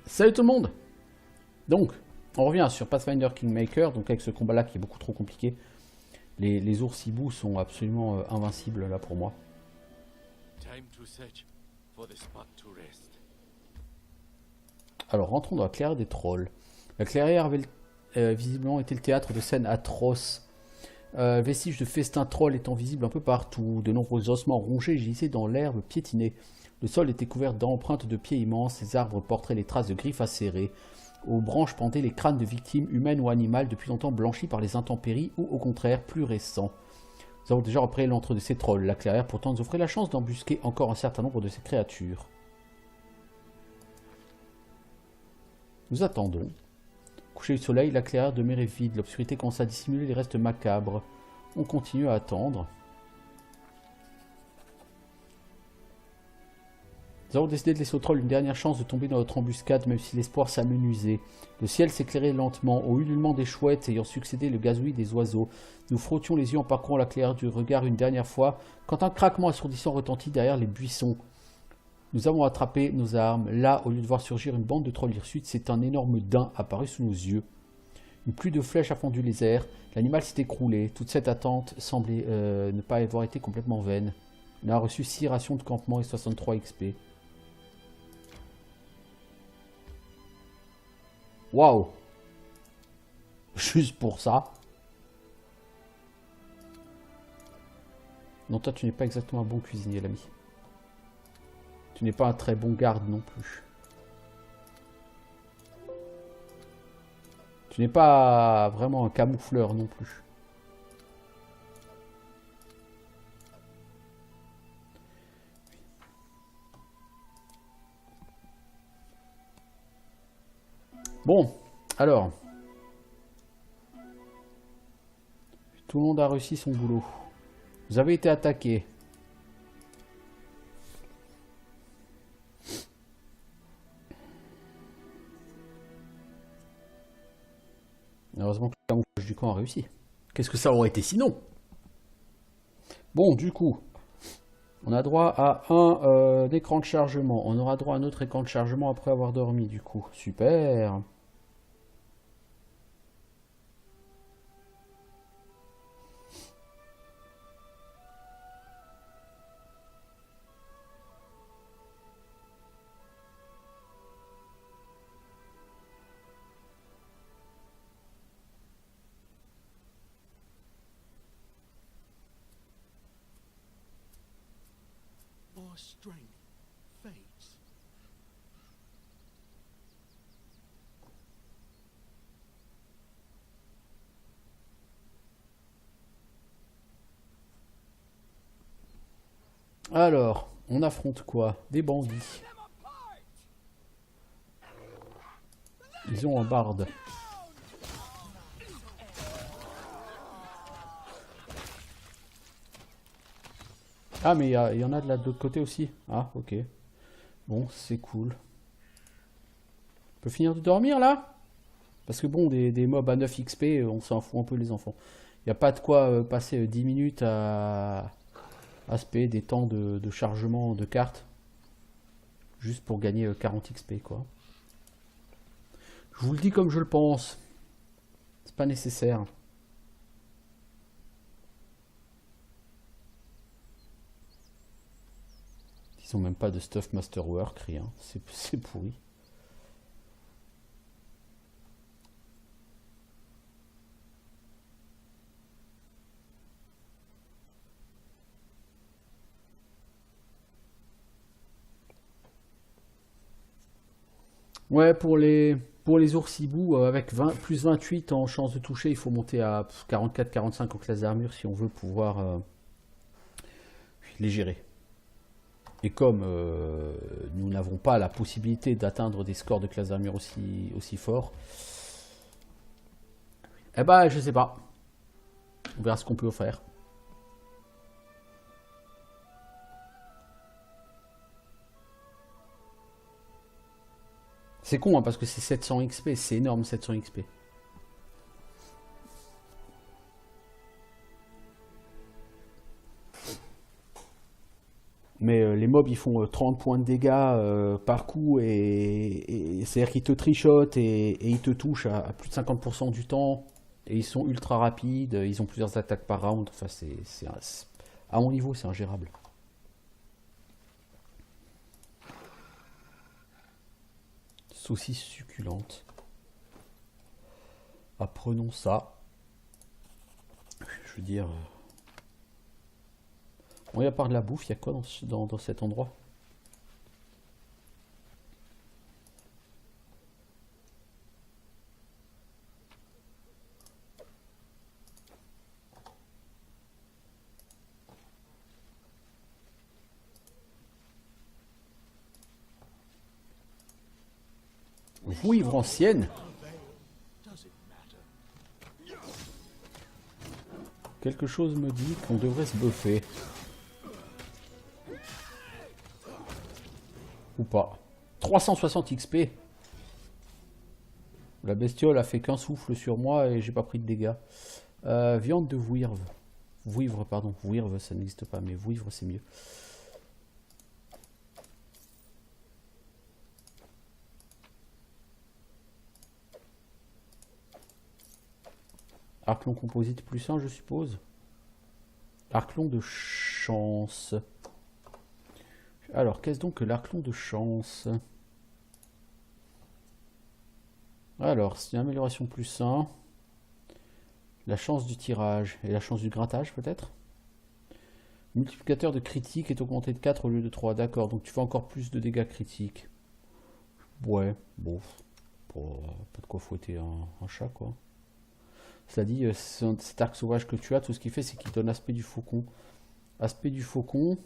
Salut tout le monde. Donc, on revient sur Pathfinder Kingmaker, donc avec ce combat-là qui est beaucoup trop compliqué. Les ours hiboux sont absolument invincibles là pour moi. Alors, rentrons dans la clairière des trolls. La clairière avait visiblement été le théâtre de scènes atroces. Vestiges de festins trolls étant visibles un peu partout. De nombreux ossements rongés gisaient dans l'herbe piétinée. Le sol était couvert d'empreintes de pieds immenses. Les arbres portaient les traces de griffes acérées. Aux branches pendaient les crânes de victimes humaines ou animales depuis longtemps blanchis par les intempéries ou au contraire plus récents. Nous avons déjà repéré l'entre de ces trolls. La clairière pourtant nous offrait la chance d'embusquer encore un certain nombre de ces créatures. Nous attendons. Coucher du soleil, la clairière demeurait vide. L'obscurité commença à dissimuler les restes macabres. On continue à attendre. Nous avons décidé de laisser aux trolls une dernière chance de tomber dans notre embuscade, même si l'espoir s'amenuisait. Le ciel s'éclairait lentement, au ululement des chouettes ayant succédé le gazouillis des oiseaux. Nous frottions les yeux en parcourant la clairière du regard une dernière fois, quand un craquement assourdissant retentit derrière les buissons. Nous avons attrapé nos armes. Là, au lieu de voir surgir une bande de trolls hirsutes, c'est un énorme daim apparu sous nos yeux. Une pluie de flèches a fendu les airs. L'animal s'est écroulé. Toute cette attente semblait ne pas avoir été complètement vaine. On a reçu 6 rations de campement et 63 XP. Waouh! Juste pour ça. Non, toi, tu n'es pas exactement un bon cuisinier, l'ami. Tu n'es pas un très bon garde non plus. Tu n'es pas vraiment un camoufleur non plus. Bon, alors. Tout le monde a réussi son boulot. Vous avez été attaqué. Heureusement que le camouflage du camp a réussi. Qu'est-ce que ça aurait été sinon? Bon, du coup, on a droit à un écran de chargement. On aura droit à un autre écran de chargement après avoir dormi, du coup. Super. Alors, on affronte quoi? Des bandits. Ils ont un barde. Ah, mais il y en a de l'autre côté aussi. Ah, ok. Bon, c'est cool. On peut finir de dormir là? Parce que bon, des mobs à 9 XP, on s'en fout un peu les enfants. Il n'y a pas de quoi passer 10 minutes à se payer des temps de chargement de cartes. Juste pour gagner 40 XP quoi. Je vous le dis comme je le pense. C'est pas nécessaire. Ils ont même pas de stuff masterwork, rien. C'est pourri. Ouais, pour les ours hiboux, avec 20, plus 28 en chance de toucher, il faut monter à 44-45 en classe d'armure si on veut pouvoir les gérer. Et comme nous n'avons pas la possibilité d'atteindre des scores de classe d'armure aussi forts, eh ben je sais pas. On verra ce qu'on peut faire. C'est con hein, parce que c'est 700 XP, c'est énorme 700 XP. Mais les mobs ils font 30 points de dégâts par coup et c'est-à-dire qu'ils te trichotent et ils te touchent à plus de 50% du temps et ils sont ultra rapides, ils ont plusieurs attaques par round, enfin à mon niveau c'est ingérable. Saucisse succulente. Apprenons ça. Je veux dire... Bon, et à part de la bouffe, il y a quoi dans cet endroit? Vouivre ancienne. Quelque chose me dit qu'on devrait se buffer. Ou pas. 360 XP. La bestiole a fait qu'un souffle sur moi et j'ai pas pris de dégâts. Viande de vouivre. Vouivre, pardon. Vouivre, ça n'existe pas, mais vouivre, c'est mieux. Arclon composite plus 1, je suppose. Arclon de chance. Alors, qu'est-ce donc que l'arclon de chance? Alors, c'est une amélioration plus 1. La chance du tirage et la chance du grattage, peut-être. Multiplicateur de critique est augmenté de 4 au lieu de 3. D'accord, donc tu fais encore plus de dégâts critiques. Ouais, bon. Pas de quoi fouetter un chat, quoi. Cela dit, cet arc sauvage que tu as, tout ce qu'il fait, c'est qu'il donne aspect du faucon. Aspect du faucon.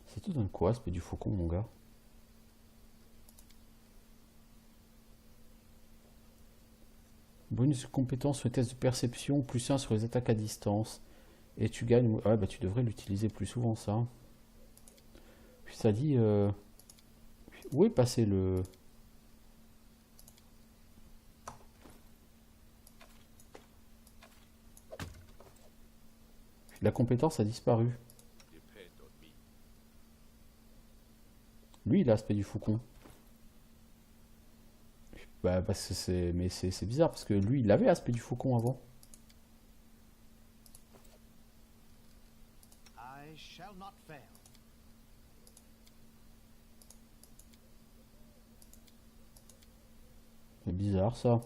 Ça te donne quoi, aspect du faucon, mon gars? Bonus de compétence sur les tests de perception, plus 1 sur les attaques à distance. Et tu gagnes... Ouais, bah tu devrais l'utiliser plus souvent, ça. Puis ça dit... Où est passé le... La compétence a disparu. Lui, il a l'aspect du faucon. Bah, parce que c'est... Mais c'est bizarre, parce que lui, il avait l'aspect du faucon avant. C'est bizarre, ça.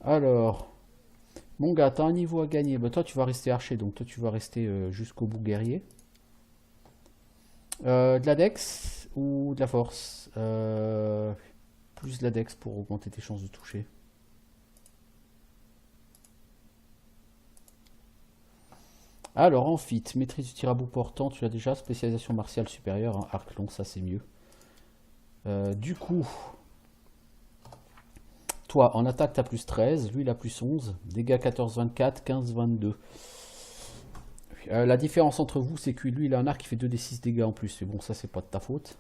Alors... Mon gars, t'as un niveau à gagner. Bah, toi, tu vas rester archer, donc toi, tu vas rester jusqu'au bout guerrier. De la dex ou de la force? Plus de la dex pour augmenter tes chances de toucher. Alors, amphite, maîtrise du tir à bout portant, tu l'as déjà. Spécialisation martiale supérieure, hein, arc long, ça c'est mieux. Du coup, toi, en attaque, t'as plus 13, lui il a plus 11. Dégâts 14-24, 15-22. La différence entre vous, c'est que lui il a un arc qui fait 2d6 dégâts en plus. Mais bon, ça c'est pas de ta faute.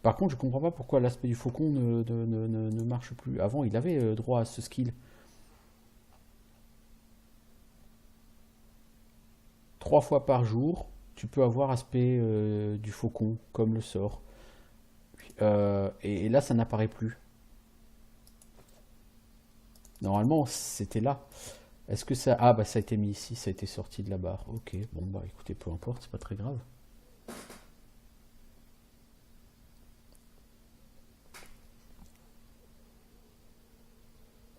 Par contre, je comprends pas pourquoi l'aspect du faucon ne marche plus. Avant, il avait droit à ce skill. 3 fois par jour, tu peux avoir aspect du faucon, comme le sort. Et là, ça n'apparaît plus. Normalement, c'était là. Est-ce que ça... Ah, bah ça a été mis ici, ça a été sorti de la barre. Ok, bon, bah écoutez, peu importe, c'est pas très grave.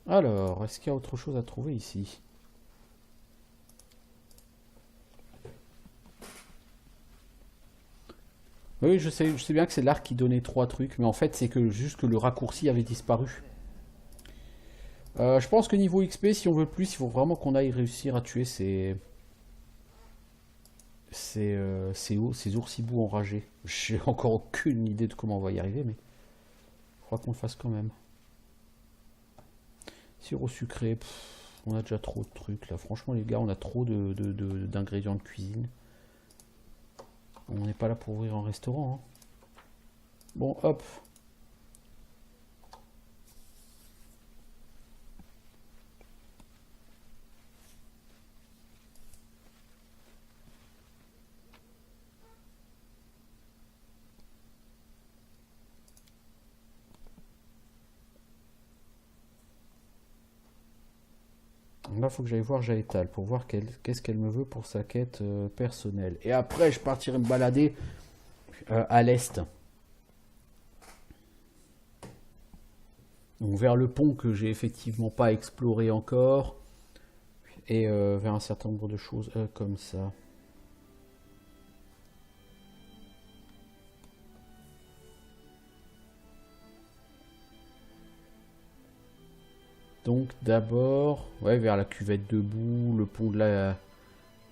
Alors, est-ce qu'il y a autre chose à trouver ici? Oui, je sais bien que c'est l'arc qui donnait 3 trucs, mais en fait, c'est que juste que le raccourci avait disparu. Je pense que niveau XP, si on veut plus, il faut vraiment qu'on aille réussir à tuer ces oursibous enragés. J'ai encore aucune idée de comment on va y arriver, mais il faudra qu'on le fasse quand même. Sirop sucré, on a déjà trop de trucs là. Franchement, les gars, on a trop d'ingrédients de cuisine. On n'est pas là pour ouvrir un restaurant. Hein. Bon, hop. Là, il faut que j'aille voir Jaétal pour voir qu'est-ce qu'elle me veut pour sa quête personnelle. Et après, je partirai me balader à l'est. Donc vers le pont que j'ai effectivement pas exploré encore. Et vers un certain nombre de choses comme ça. Donc d'abord, ouais, vers la cuvette de boue, le pont de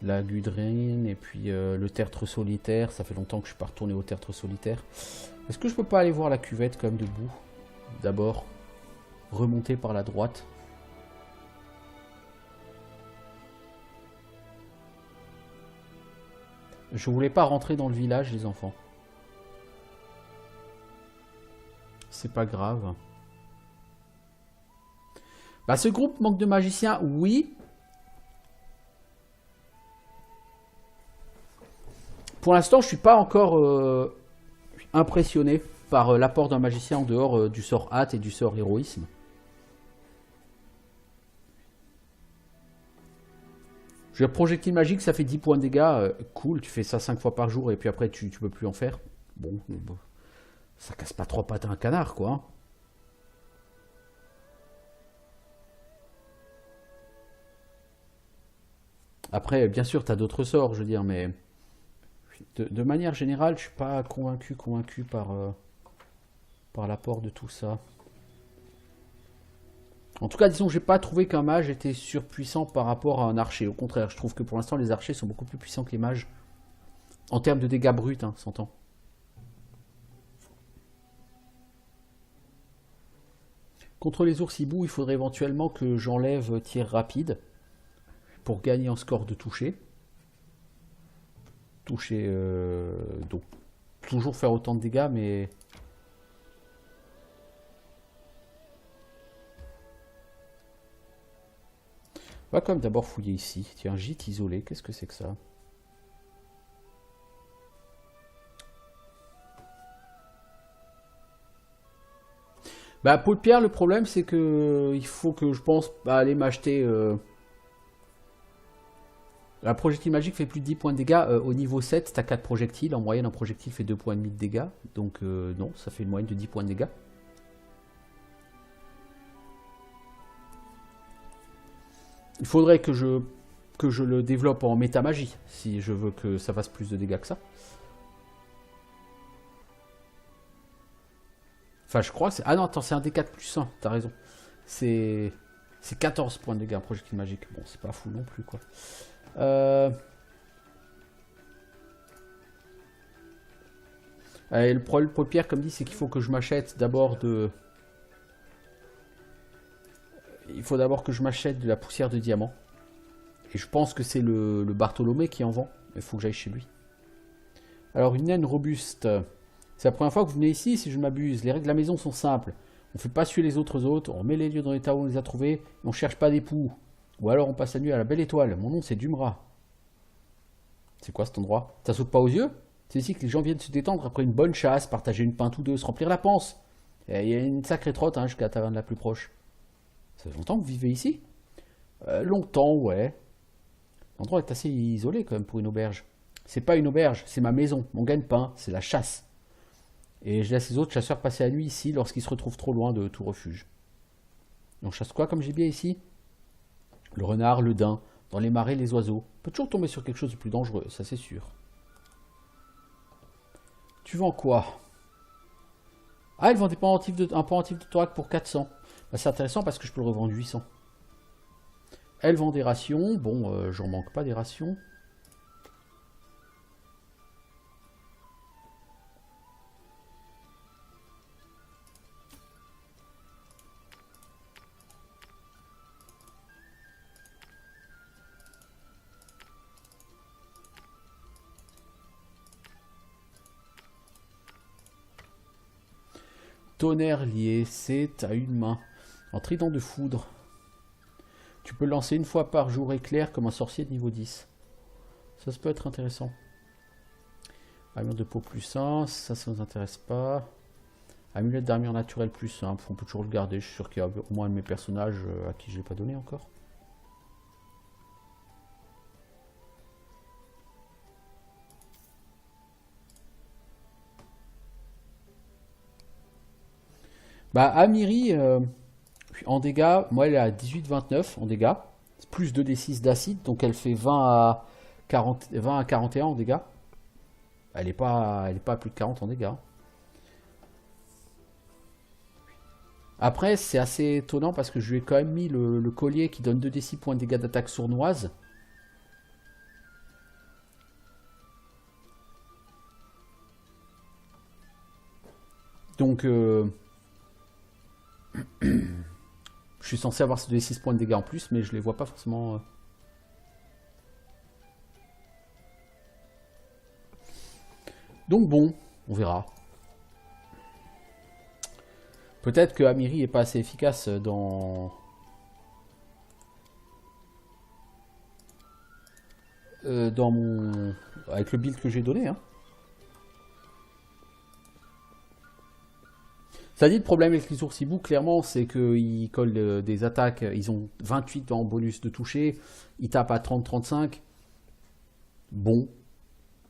la Gudrine, et puis le tertre solitaire. Ça fait longtemps que je suis pas retourné au tertre solitaire. Est-ce que je peux pas aller voir la cuvette quand même de boue? D'abord, remonter par la droite. Je voulais pas rentrer dans le village, les enfants. C'est pas grave. Bah, ce groupe manque de magiciens, oui. Pour l'instant, je suis pas encore impressionné par l'apport d'un magicien en dehors du sort hâte et du sort héroïsme. Je projectile magique, ça fait 10 points de dégâts. Cool, tu fais ça 5 fois par jour et puis après tu peux plus en faire. Bon, ça casse pas trois pattes à un canard, quoi. Après, bien sûr, tu as d'autres sorts, je veux dire, mais de manière générale, je suis pas convaincu par l'apport de tout ça. En tout cas, disons que j'ai pas trouvé qu'un mage était surpuissant par rapport à un archer. Au contraire, je trouve que pour l'instant, les archers sont beaucoup plus puissants que les mages. En termes de dégâts bruts, hein, s'entend. Contre les ours-hiboux, il faudrait éventuellement que j'enlève tir rapide pour gagner en score de toucher. Toucher, donc toujours faire autant de dégâts, mais... On va quand même d'abord fouiller ici. Tiens, gîte isolé, qu'est-ce que c'est que ça? Bah, peau de pierre, le problème c'est que il faut que je pense aller m'acheter... La projectile magique fait plus de 10 points de dégâts. Au niveau 7, t'as 4 projectiles. En moyenne, un projectile fait 2,5 points de dégâts. Donc non, ça fait une moyenne de 10 points de dégâts. Il faudrait que je le développe en métamagie, si je veux que ça fasse plus de dégâts que ça. Enfin, je crois que c'est... Ah non, attends, c'est un D4 plus 1, t'as raison. C'est 14 points de dégâts, un projectile magique. Bon, c'est pas fou non plus, quoi. Le problème pour Pierre, comme dit, c'est qu'il faut que je m'achète d'abord de... Il faut d'abord que je m'achète de la poussière de diamant. Et je pense que c'est le Bartholomé qui en vend. Il faut que j'aille chez lui. Alors, une naine robuste. C'est la première fois que vous venez ici, si je ne m'abuse. Les règles de la maison sont simples. On ne fait pas suer les autres hôtes, on met les lieux dans l'état où on les a trouvés, et on ne cherche pas d'époux. Ou alors on passe la nuit à la belle étoile. Mon nom c'est Dumra. C'est quoi cet endroit? Ça saute pas aux yeux? C'est ici que les gens viennent se détendre après une bonne chasse, partager une pinte ou deux, se remplir la panse. Il y a une sacrée trotte hein, jusqu'à la taverne la plus proche. Ça fait longtemps que vous vivez ici? Longtemps, ouais. L'endroit est assez isolé quand même pour une auberge. C'est pas une auberge, c'est ma maison, mon gagne-pain, c'est la chasse. Et je laisse les autres chasseurs passer la nuit ici lorsqu'ils se retrouvent trop loin de tout refuge. Et on chasse quoi comme gibier ici? Le renard, le daim, dans les marais, les oiseaux. On peut toujours tomber sur quelque chose de plus dangereux, ça c'est sûr. Tu vends quoi? Ah, ils vendent un pendentif de thorax pour 400. Bah, c'est intéressant parce que je peux le revendre 800. Elle vend des rations. Bon, j'en manque pas des rations. Tonnerre lié, c'est à une main. En trident de foudre. Tu peux le lancer une fois par jour éclair comme un sorcier de niveau 10. Ça peut être intéressant. Armure de peau plus 1, ça ne nous intéresse pas. Amulette d'armure naturelle plus 1, on peut toujours le garder. Je suis sûr qu'il y a au moins un de mes personnages à qui je ne l'ai pas donné encore. Bah, Amiri, en dégâts, moi elle est à 18-29 en dégâts, plus 2d6 d'acide, donc elle fait 20 à 41 en dégâts. Elle est pas à plus de 40 en dégâts. Après, c'est assez étonnant parce que je lui ai quand même mis le collier qui donne 2d6 points de dégâts d'attaque sournoise. Donc, je suis censé avoir ce 2d6 points de dégâts en plus, mais je les vois pas forcément. Donc bon, on verra. Peut-être que Amiri est pas assez efficace dans mon avec le build que j'ai donné. Hein. Ça dit, le problème avec les oursibous, clairement, c'est qu'ils collent des attaques. Ils ont 28 en bonus de toucher. Ils tapent à 30-35. Bon.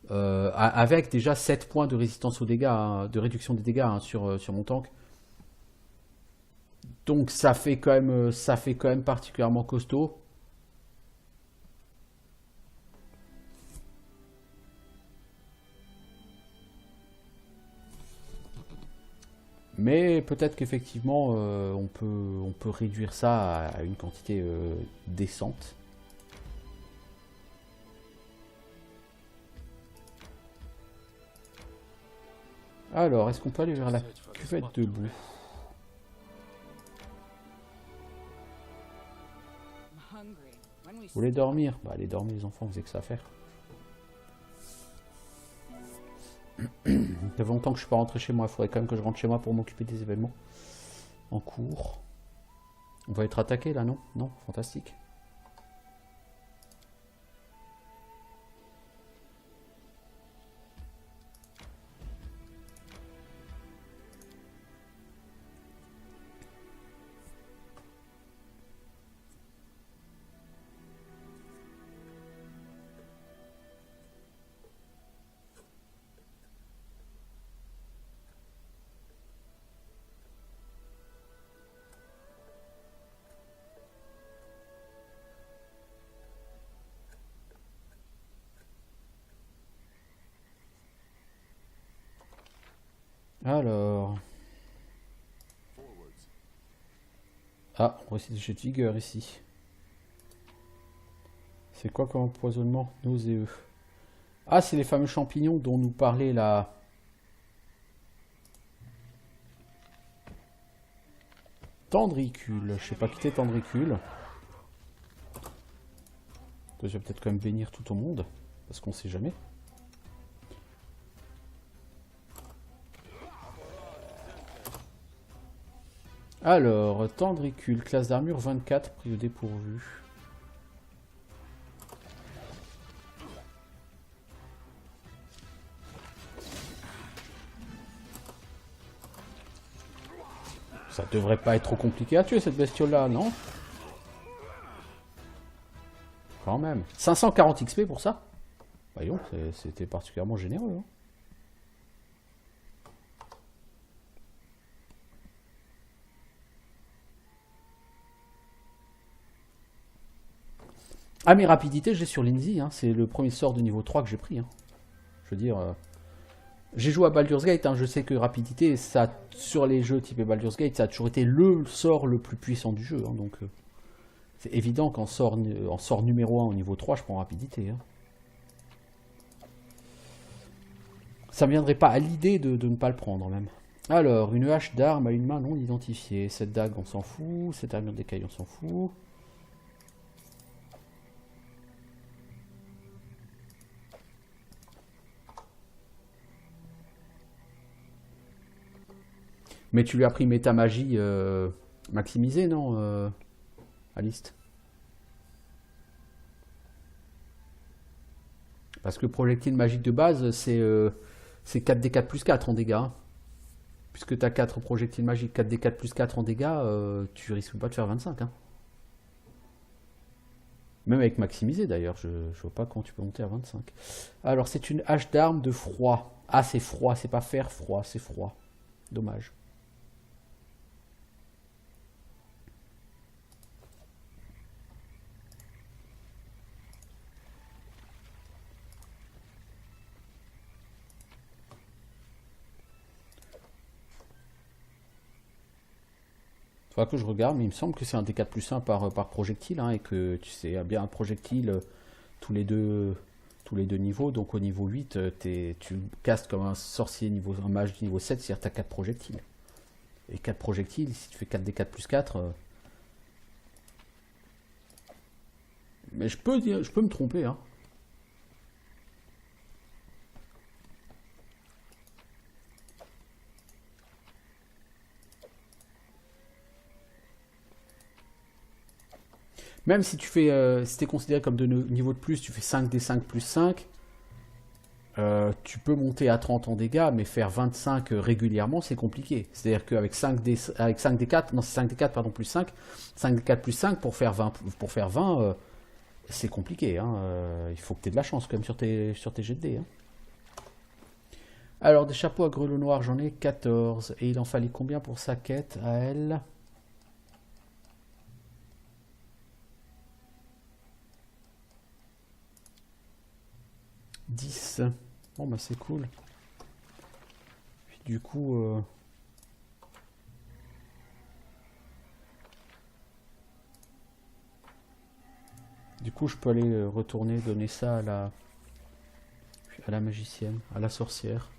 Avec déjà 7 points de résistance aux dégâts, hein, de réduction des dégâts hein, sur mon tank. Donc ça fait quand même particulièrement costaud. Mais peut-être qu'effectivement on peut réduire ça à une quantité décente. Alors, est-ce qu'on peut aller vers la cuvette de boue? Vous voulez dormir? Bah allez dormir les enfants, vous avez que ça à faire. Ça fait longtemps que je suis pas rentré chez moi, il faudrait quand même que je rentre chez moi pour m'occuper des événements en cours. On va être attaqué là, non? Non, fantastique. Alors... Ah, on va essayer de jeter de vigueur ici. C'est quoi comme empoisonnement nauséeux? Ah, c'est les fameux champignons dont nous parlait la... Tendricule. Je sais pas quitter Tendricule. Je vais peut-être quand même bénir tout au monde. Parce qu'on sait jamais. Alors, Tendricule, classe d'armure 24, pris au dépourvu. Ça devrait pas être trop compliqué à tuer cette bestiole-là, non? Quand même. 540 XP pour ça? Voyons, c'était particulièrement généreux. Hein. Ah, mais rapidité, j'ai sur Lindsay. Hein. C'est le premier sort de niveau 3 que j'ai pris. Hein. Je veux dire... J'ai joué à Baldur's Gate, hein, je sais que rapidité, ça, sur les jeux type Baldur's Gate, ça a toujours été le sort le plus puissant du jeu. Hein, donc c'est évident qu'en sort numéro 1 au niveau 3, je prends rapidité. Hein. Ça ne viendrait pas à l'idée de ne pas le prendre même. Alors, une hache d'arme à une main non identifiée. Cette dague, on s'en fout. Cette armure d'écaille, on s'en fout. Mais tu lui as pris métamagie maximisée, non, Aliste? Parce que projectile magique de base, c'est 4d4 plus 4 en dégâts. Hein. Puisque tu as 4 projectiles magiques, 4d4 plus 4 en dégâts, tu risques pas de faire 25. Hein. Même avec maximisé d'ailleurs, je vois pas quand tu peux monter à 25. Alors c'est une hache d'arme de froid. Ah c'est froid, c'est pas fer froid, c'est froid. Dommage. Faudra que je regarde, mais il me semble que c'est un D4+1 par projectile, hein, et que tu sais bien un projectile tous les deux tous les deux niveaux. Donc au niveau 8, tu castes comme un sorcier niveau un mage niveau 7, c'est-à-dire tu as 4 projectiles. Et 4 projectiles, si tu fais 4D4+4. Mais je peux me tromper, hein. Même si tu fais, si t'es considéré comme de niveau de plus, tu fais 5D5+5, tu peux monter à 30 en dégâts, mais faire 25 régulièrement, c'est compliqué. C'est-à-dire qu'avec 5D4, non c'est 5D4 pardon, plus 5, 5D4+5 pour faire 20, c'est compliqué, hein. Il faut que tu aies de la chance quand même sur tes jets de dés, hein. Alors des chapeaux à grelots noirs, j'en ai 14. Et il en fallait combien pour sa quête à elle? 10. Bon bah c'est cool. Puis, du coup... je peux aller retourner donner ça à la magicienne, à la sorcière.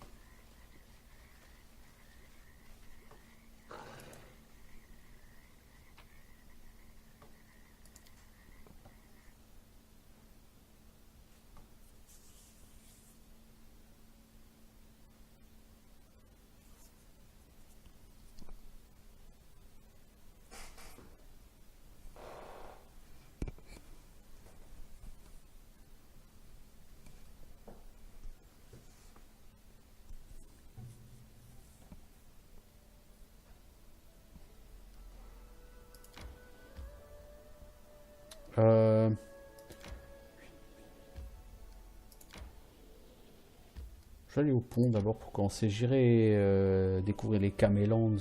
Je vais aller au pont d'abord pour commencer. J'irai découvrir les Camélands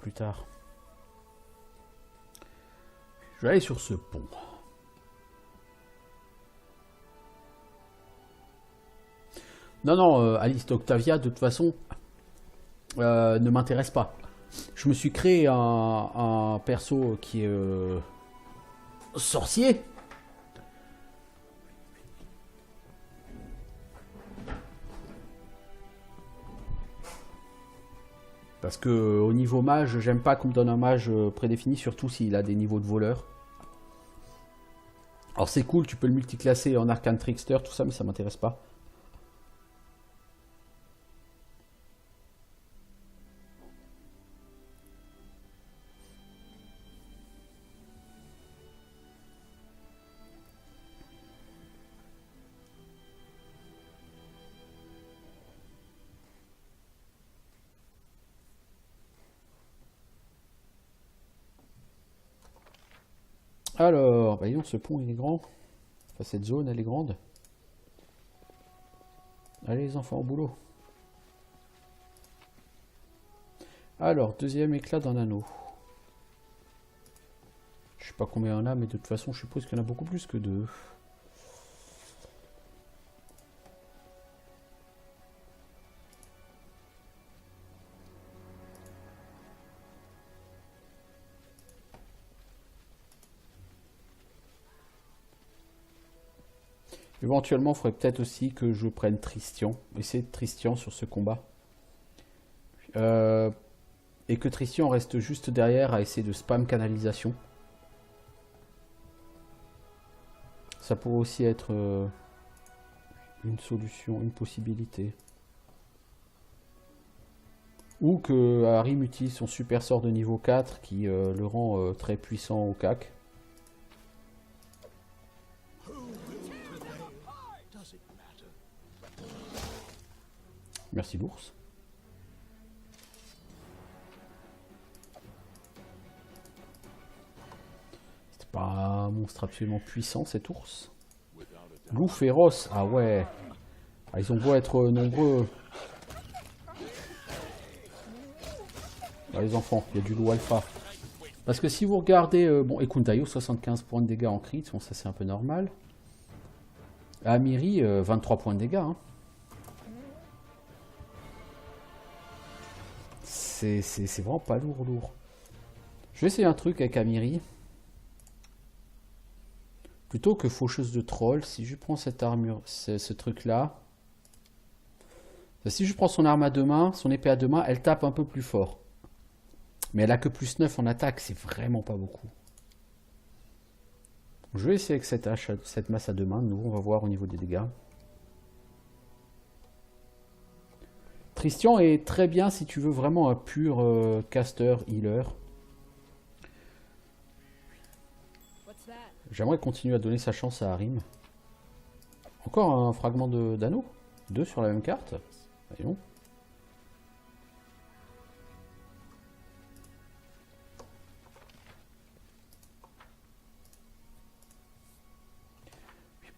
plus tard. Je vais aller sur ce pont. Non, non, Alice Octavia, de toute façon, ne m'intéresse pas. Je me suis créé un perso qui est sorcier. Parce que au niveau mage, j'aime pas qu'on me donne un mage prédéfini, surtout s'il a des niveaux de voleur. Alors c'est cool, tu peux le multiclasser en arcane trickster, tout ça, mais ça m'intéresse pas. Alors, bah disons, ce pont il est grand. Enfin, cette zone elle est grande. Allez les enfants, au boulot. Alors, deuxième éclat d'un anneau. Je sais pas combien il y en a, mais de toute façon, je suppose qu'il y en a beaucoup plus que deux. Éventuellement, il faudrait peut-être aussi que je prenne Tristian. Essayer de Tristian sur ce combat. Et que Tristian reste juste derrière à essayer de spam canalisation. Ça pourrait aussi être une solution, une possibilité. Ou que Harim utilise son super sort de niveau 4 qui le rend très puissant au CAC. Merci l'ours. C'était pas un monstre absolument puissant cet ours. Loup féroce, ah ouais. Ah, ils ont beau être nombreux. Ah, les enfants, il y a du loup alpha. Parce que si vous regardez, bon, Ekundayo, 75 points de dégâts en crit, bon ça c'est un peu normal. Amiri, 23 points de dégâts, hein. C'est vraiment pas lourd, lourd. Je vais essayer un truc avec Amiri. Plutôt que faucheuse de troll, si je prends cette armure, ce truc-là. Si je prends son arme à deux mains, son épée à deux mains, elle tape un peu plus fort. Mais elle a que plus 9 en attaque, c'est vraiment pas beaucoup. Je vais essayer avec cette masse à deux mains, nous on va voir au niveau des dégâts. Tristian est très bien si tu veux vraiment un pur caster, healer. J'aimerais continuer à donner sa chance à Harim. Encore un fragment d'anneau. 2 sur la même carte. Voyons.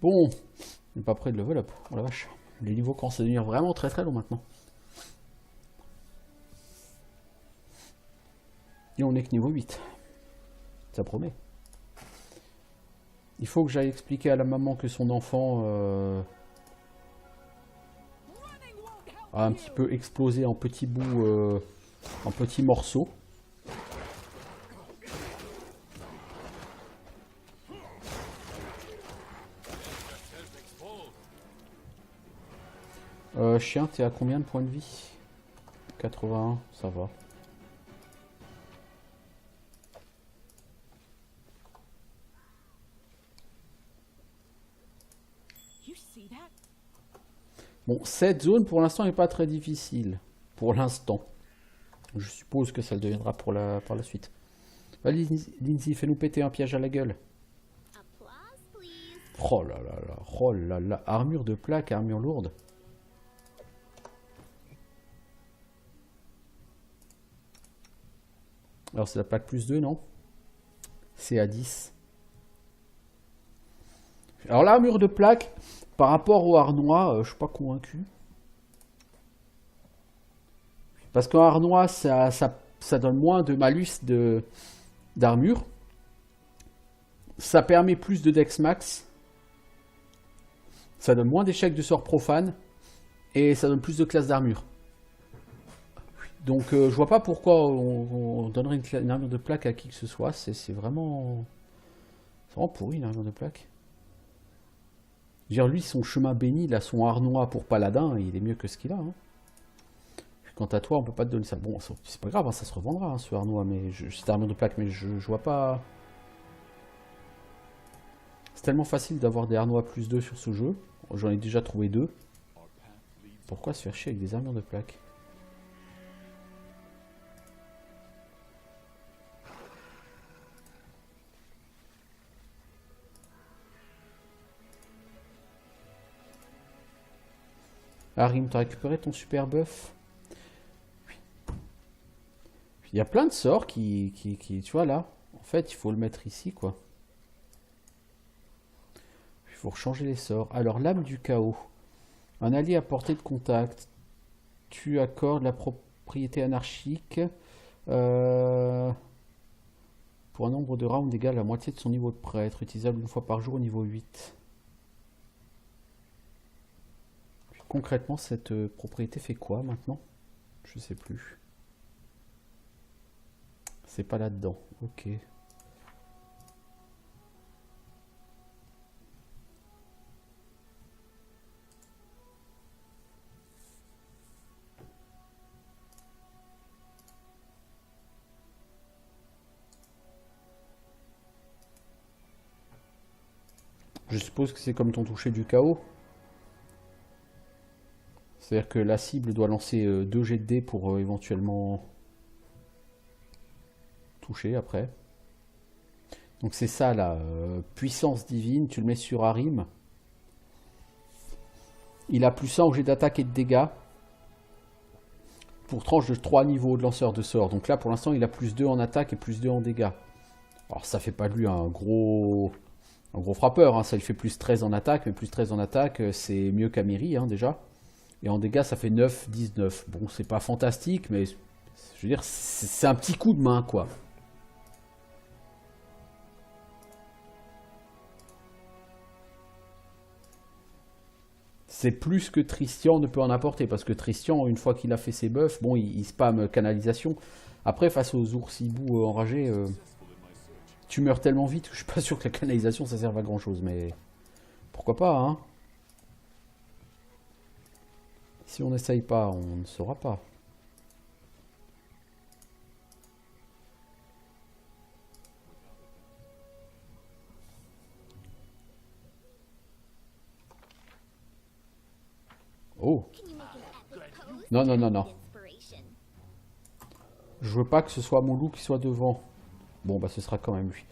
Bon, on n'est pas près de level up. Oh la vache. Les niveaux commencent à devenir vraiment très très longs maintenant. Et on est que niveau 8. Ça promet. Il faut que j'aille expliquer à la maman que son enfant a un petit peu explosé en petits bouts, en petits morceaux. Chien, t'es à combien de points de vie? 81, ça va. Bon, cette zone pour l'instant n'est pas très difficile. Pour l'instant. Je suppose que ça le deviendra par la suite. Allez, Lindsay, fais-nous péter un piège à la gueule. Oh là là là, oh là là. Armure de plaque, armure lourde. Alors c'est la plaque plus 2, non? C'est à 10. Alors l'armure de plaque, par rapport au harnois, je suis pas convaincu. Parce qu'un harnois, ça donne moins de malus d'armure. Ça permet plus de dex max. Ça donne moins d'échecs de sort profane. Et ça donne plus de classes d'armure. Donc je vois pas pourquoi on donnerait une armure de plaque à qui que ce soit. C'est vraiment pourri une armure de plaque. Je veux dire, lui, son chemin béni, là, son harnois pour paladin, il est mieux que ce qu'il a. Hein. Quant à toi, on peut pas te donner ça. Bon, c'est pas grave, hein, ça se revendra, hein, ce harnois, mais cette armure de plaque, mais je vois pas. C'est tellement facile d'avoir des harnois plus 2 sur ce jeu. J'en ai déjà trouvé 2. Pourquoi se faire chier avec des armures de plaque? Harim, t'as récupéré ton super buff? Il y a plein de sorts qui, tu vois là, en fait il faut le mettre ici quoi. Il faut changer les sorts. Alors l'âme du chaos. Un allié à portée de contact. Tu accordes la propriété anarchique pour un nombre de rounds égal à la moitié de son niveau de prêtre, utilisable une fois par jour au niveau 8. Concrètement, cette propriété fait quoi maintenant? Je sais plus. C'est pas là-dedans. Ok. Je suppose que c'est comme ton toucher du chaos. C'est-à-dire que la cible doit lancer 2 jets de dés pour éventuellement toucher après. Donc c'est ça la puissance divine, tu le mets sur Harim. Il a plus 1 au jet d'attaque et de dégâts. Pour tranche de 3 niveaux de lanceur de sort. Donc là pour l'instant il a plus 2 en attaque et plus 2 en dégâts. Alors ça fait pas de lui un gros frappeur, hein. Ça lui fait plus 13 en attaque, mais plus 13 en attaque c'est mieux qu'Amiri hein, déjà. Et en dégâts ça fait 9, 19. Bon c'est pas fantastique mais je veux dire c'est un petit coup de main quoi. c'est plus que Tristian ne peut en apporter. Parce que Tristian, une fois qu'il a fait ses buffs, bon, il spam canalisation. Après, face aux ours hiboux enragés, tu meurs tellement vite que je suis pas sûr que la canalisation ça serve à grand chose. Mais pourquoi pas, hein? Si on n'essaye pas, on ne saura pas. Oh! Non, non, non, non. Je veux pas que ce soit mon loup qui soit devant. Bon, bah ce sera quand même lui.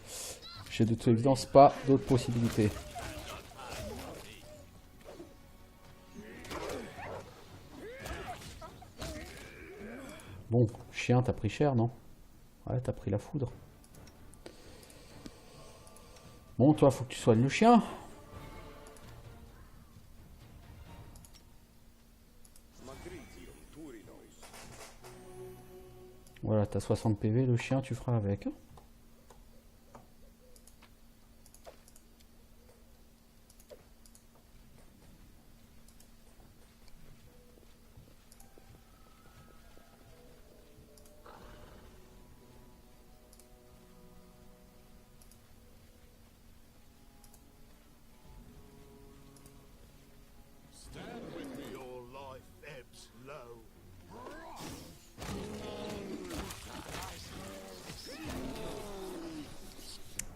J'ai de toute évidence pas d'autres possibilités. Bon, chien, t'as pris cher, non? Ouais, t'as pris la foudre. Bon, toi, faut que tu soignes le chien. Voilà, t'as 60 PV, le chien, tu feras avec.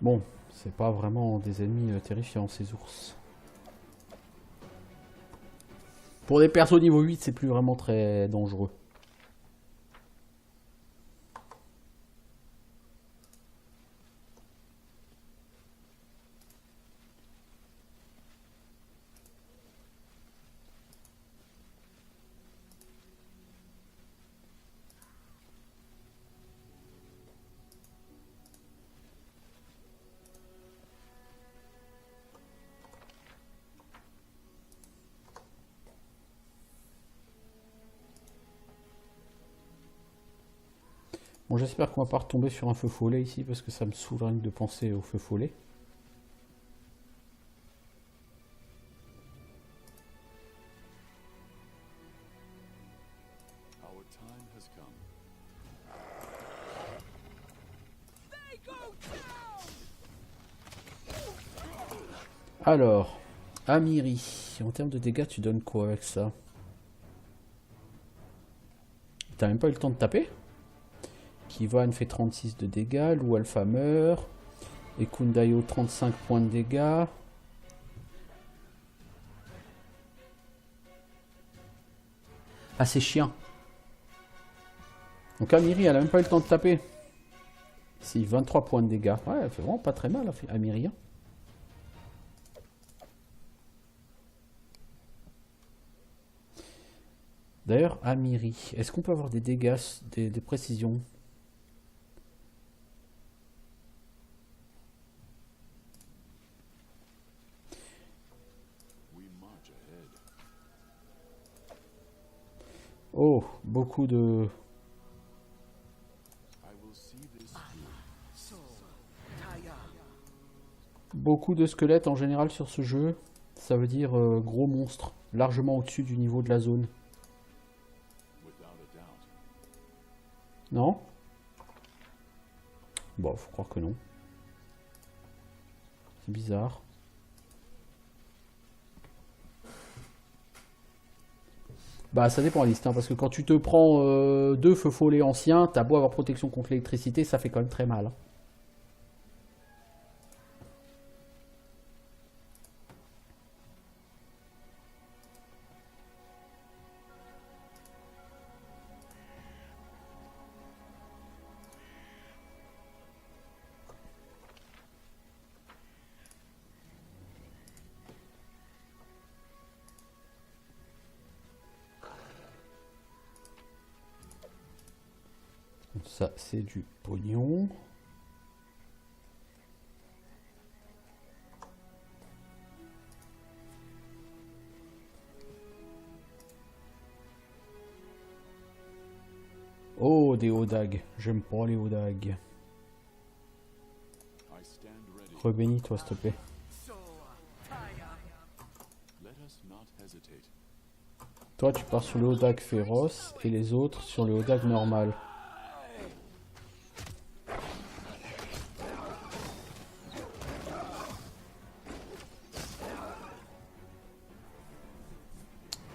Bon, c'est pas vraiment des ennemis terrifiants, ces ours. Pour des persos niveau 8, c'est plus vraiment très dangereux. Bon, j'espère qu'on va pas retomber sur un feu follet ici, parce que ça me saoule rien que de penser au feu follet. Alors, Amiri, en termes de dégâts, tu donnes quoi avec ça? T'as même pas eu le temps de taper? Kivan fait 36 de dégâts, Lou Alpha meurt, et Kundayo 35 points de dégâts. Ah, c'est chiant. Donc Amiri, elle a même pas eu le temps de taper. Si, 23 points de dégâts. Ouais, elle fait vraiment pas très mal, Amiri. D'ailleurs, Amiri, est-ce qu'on peut avoir des dégâts, des précisions? Oh, beaucoup de... Beaucoup de squelettes en général sur ce jeu. Ça veut dire gros monstres, largement au-dessus du niveau de la zone. Non? Bon, faut croire que non. C'est bizarre. Bah ça dépend Alice, hein, parce que quand tu te prends deux feux follets anciens, t'as beau avoir protection contre l'électricité, ça fait quand même très mal. Ça c'est du pognon. Oh, des Odag. J'aime pas les Odag. Rebénis toi s'il te plaît. Toi, tu pars sur le Hodag féroce et les autres sur le Hodag normal.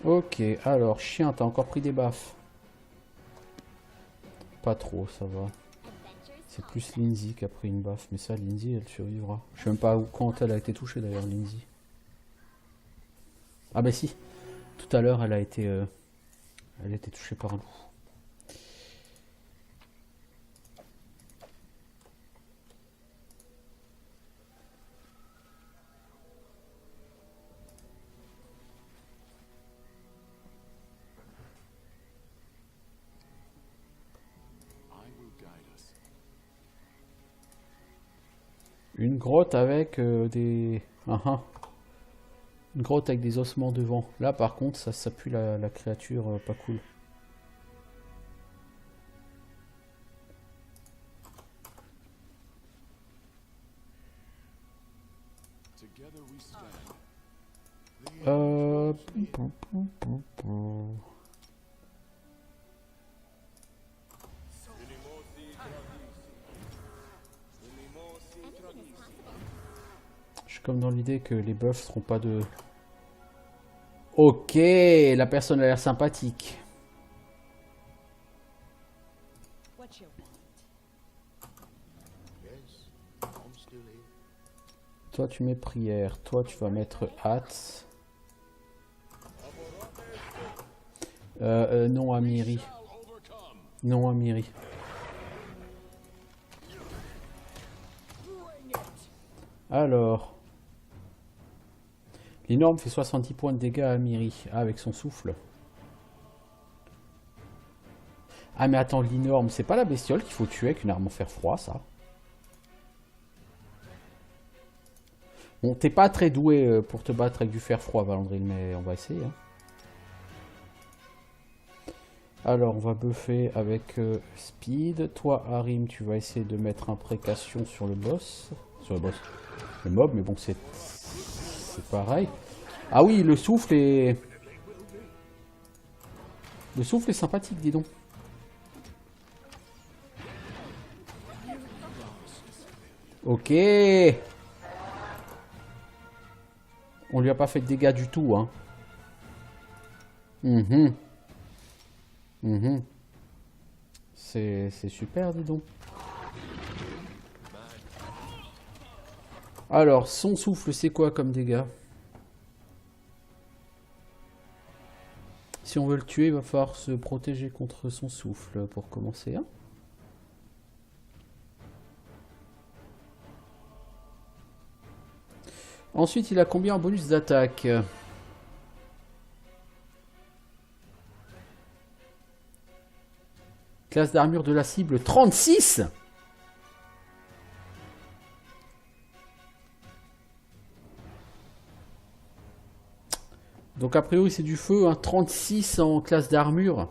Ok, alors, chien, t'as encore pris des baffes? Pas trop, ça va. C'est plus Lindsay qui a pris une baffe, mais ça, Lindsay, elle survivra. Je sais même pas où, quand elle a été touchée d'ailleurs, Lindsay. Ah bah si, tout à l'heure, elle a été touchée par un loup. Une grotte avec des... Une grotte avec des ossements devant. Là, par contre, ça pue la créature pas cool. Je suis comme dans l'idée que les buffs seront pas de... Ok, la personne a l'air sympathique. Toi, tu mets prière. Toi, tu vas mettre hâte. Non, Amiri. Non, Amiri. Alors... L'énorme fait 70 points de dégâts à Amiri. Ah, avec son souffle. Ah, mais attends, l'énorme, c'est pas la bestiole qu'il faut tuer avec une arme en fer froid, ça? Bon, t'es pas très doué pour te battre avec du fer froid, Valandril, mais on va essayer. Hein. Alors, on va buffer avec speed. Toi, Harim, tu vas essayer de mettre imprécation sur le boss. Sur le boss. Le mob, mais bon, c'est pareil. Ah oui, le souffle est... Le souffle est sympathique, dis donc. Ok. On lui a pas fait de dégâts du tout, hein. C'est super, dis donc. Alors, son souffle, c'est quoi comme dégâts? Si on veut le tuer, il va falloir se protéger contre son souffle pour commencer. Hein. Ensuite, il a combien en bonus d'attaque? Classe d'armure de la cible, 36. Donc a priori c'est du feu, hein, 36 en classe d'armure.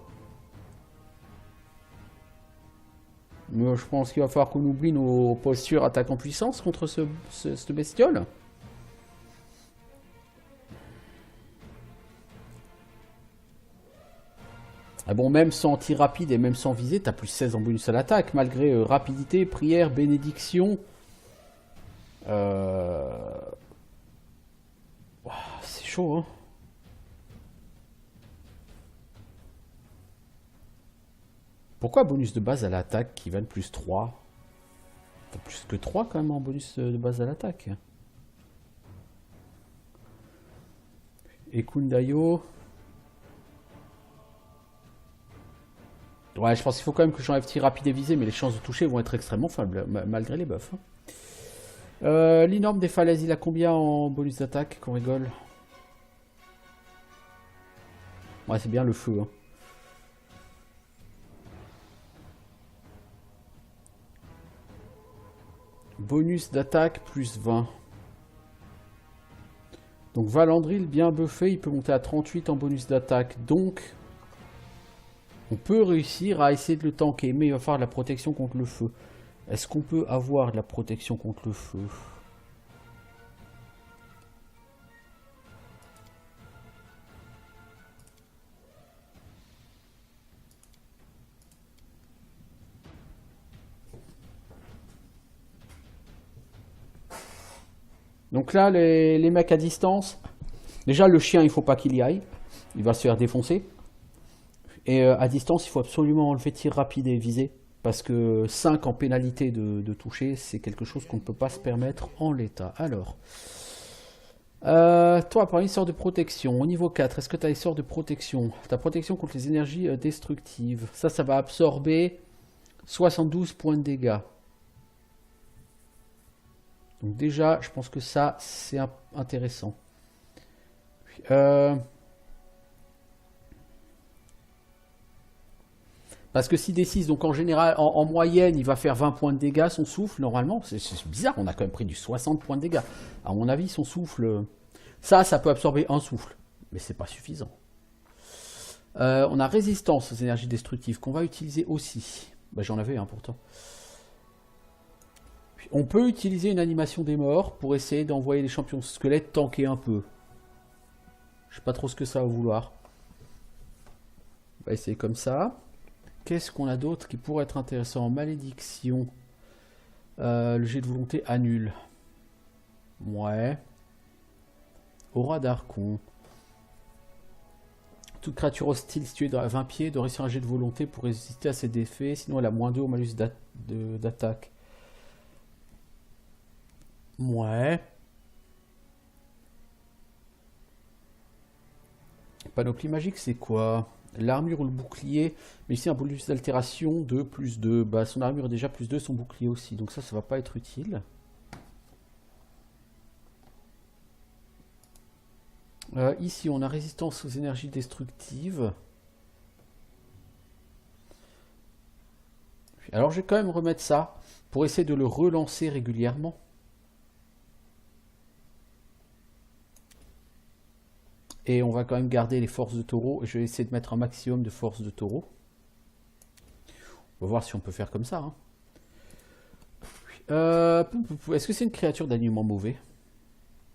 Mais je pense qu'il va falloir qu'on oublie nos postures attaque en puissance contre cette bestiole. Ah bon, même sans tir rapide et même sans viser, t'as plus 16 en bonus à l'attaque, malgré rapidité, prière, bénédiction. C'est chaud, hein. Pourquoi bonus de base à l'attaque qui valent plus 3? T'as plus que 3 quand même en bonus de base à l'attaque. Et Kundayo. Ouais, je pense qu'il faut quand même que j'enlève tir rapide et visé, mais les chances de toucher vont être extrêmement faibles, malgré les buffs. Hein. L'énorme des falaises, il a combien en bonus d'attaque qu'on rigole? Ouais, c'est bien le feu. Hein. Bonus d'attaque plus 20. Donc Valandril, bien buffé, il peut monter à 38 en bonus d'attaque. Donc, on peut réussir à essayer de le tanker, mais il va falloir de la protection contre le feu. Est-ce qu'on peut avoir de la protection contre le feu? Donc là, les mecs à distance, déjà le chien, il faut pas qu'il y aille. Il va se faire défoncer. Et à distance, il faut absolument enlever tir rapide et viser. Parce que 5 en pénalité de toucher, c'est quelque chose qu'on ne peut pas se permettre en l'état. Alors, toi, par une sorte de protection, au niveau 4, est-ce que tu as les sorts de protection? Ta protection contre les énergies destructives. Ça va absorber 72 points de dégâts. Donc déjà, je pense que ça, c'est intéressant. Parce que si D6, donc en général, en moyenne, il va faire 20 points de dégâts, son souffle, normalement. C'est bizarre, on a quand même pris du 60 points de dégâts. À mon avis, son souffle... Ça peut absorber un souffle. Mais c'est pas suffisant. On a résistance aux énergies destructives, qu'on va utiliser aussi. Bah, j'en avais un pourtant. On peut utiliser une animation des morts pour essayer d'envoyer les champions squelettes tanker un peu. Je sais pas trop ce que ça va vouloir. On va essayer comme ça. Qu'est-ce qu'on a d'autre qui pourrait être intéressant? Malédiction. Le jet de volonté annule. Ouais. Aura d'Archon. Toute créature hostile située à 20 pieds doit réussir un jet de volonté pour résister à ses défaits. Sinon elle a moins 2 au malus d'attaque. Ouais. Panoplie magique, c'est quoi? L'armure ou le bouclier, mais ici un bonus d'altération de plus 2. Bah, son armure est déjà plus 2, son bouclier aussi. Donc ça va pas être utile. Ici, on a résistance aux énergies destructives. Alors, je vais quand même remettre ça pour essayer de le relancer régulièrement. Et on va quand même garder les forces de taureau. Je vais essayer de mettre un maximum de forces de taureau. On va voir si on peut faire comme ça. Hein. Est-ce que c'est une créature d'alignement mauvais?